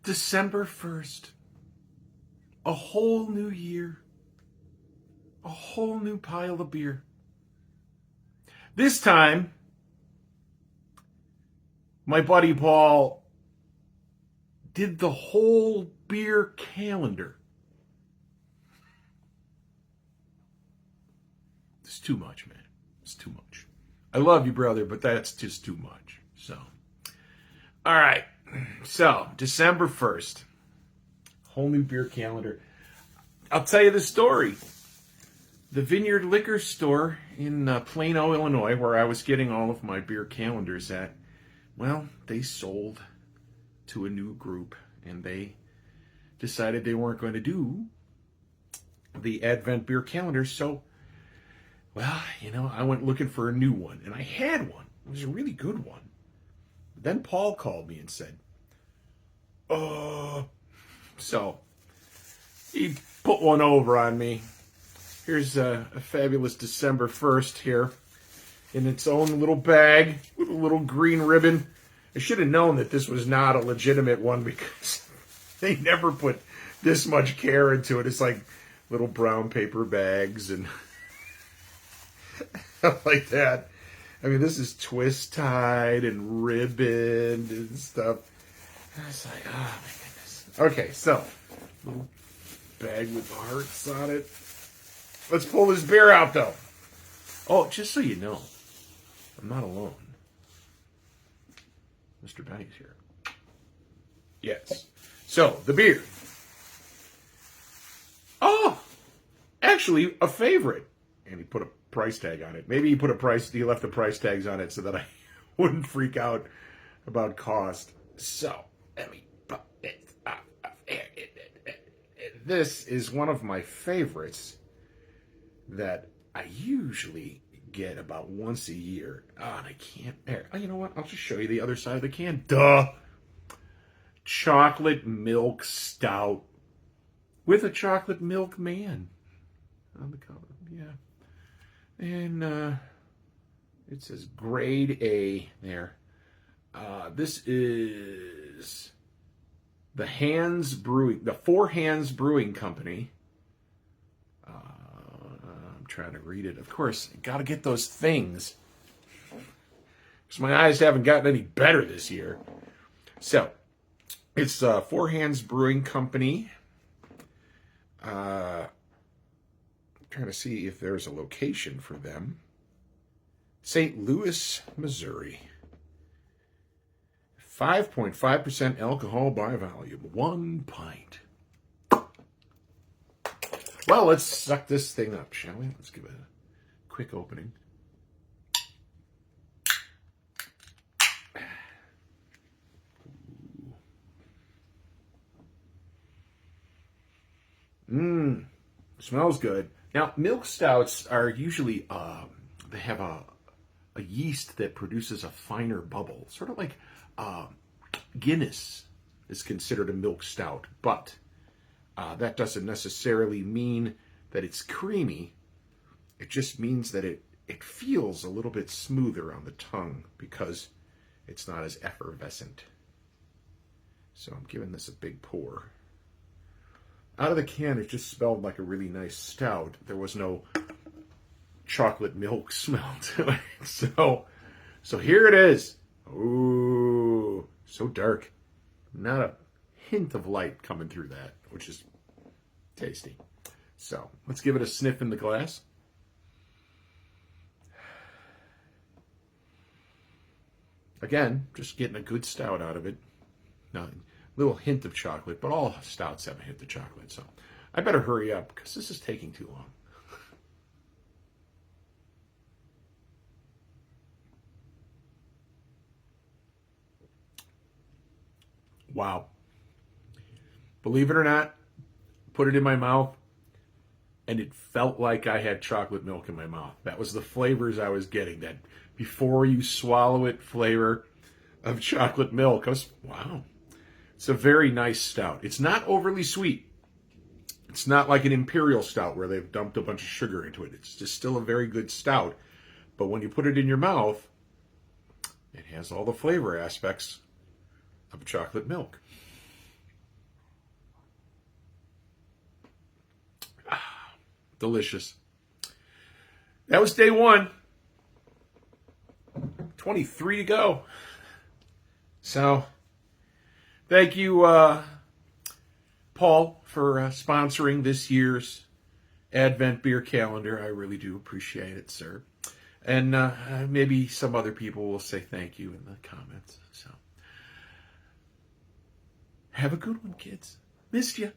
December 1st. A whole new year. A whole new pile of beer. This time, my buddy Paul did the whole beer calendar. It's too much, man. It's too much. I love you, brother, but that's just too much. So, all right. So, December 1st. Whole new beer calendar. I'll tell you the story. The Vineyard Liquor Store in Plano, Illinois, where I was getting all of my beer calendars at, well, they sold to a new group, and they decided they weren't going to do the Advent beer calendar. So, well, I went looking for a new one, and I had one. It was a really good one. Then Paul called me and said, so he put one over on me. Here's a fabulous December 1st here in its own little bag with a little green ribbon. I should have known that this was not a legitimate one because they never put this much care into it. It's like little brown paper bags and like that. I mean, this is twist tied and ribboned and stuff. I was like, oh my goodness. Okay, so little bag with hearts on it. Let's pull this beer out, though. Oh, just so you know, I'm not alone. Mr. Benny's here. Yes. So, the beer. Oh, actually, a favorite. And he put a price tag on it. Maybe he left the price tags on it so that I wouldn't freak out about cost. So, let me put it up. This is one of my favorites that I usually get about once a year. Oh, and I can't bear. Oh, you know what? I'll just show you the other side of the can. Duh. Chocolate milk stout with a chocolate milk man on the cover. Yeah. And it says grade A there. This is the Four Hands Brewing Company. I'm trying to read it. Of course, got to get those things. Because my eyes haven't gotten any better this year. So, it's Four Hands Brewing Company. Trying to see if there's a location for them. St. Louis, Missouri. 5.5% alcohol by volume. 1 pint. Well, let's suck this thing up, shall we? Let's give it a quick opening. Smells good. Now, milk stouts are usually, they have a yeast that produces a finer bubble. Sort of like Guinness is considered a milk stout, but that doesn't necessarily mean that it's creamy. It just means that it feels a little bit smoother on the tongue because it's not as effervescent. So I'm giving this a big pour. Out of the can, it just smelled like a really nice stout. There was no chocolate milk smell to it. So here it is. Ooh, so dark. Not a hint of light coming through that, which is tasty. So let's give it a sniff in the glass. Again, just getting a good stout out of it. Now, little hint of chocolate, but all stouts have a hint of chocolate, so I better hurry up because this is taking too long. Wow. Believe it or not, put it in my mouth, and it felt like I had chocolate milk in my mouth. That was the flavors I was getting, that before you swallow it flavor of chocolate milk. Wow. It's a very nice stout. It's not overly sweet. It's not like an imperial stout where they've dumped a bunch of sugar into it. It's just still a very good stout. But when you put it in your mouth, it has all the flavor aspects of chocolate milk. Delicious. That was day 1. 23 to go. So, thank you, Paul, for sponsoring this year's Advent beer calendar. I really do appreciate it, sir. And maybe some other people will say thank you in the comments. So, have a good one, kids. Missed you.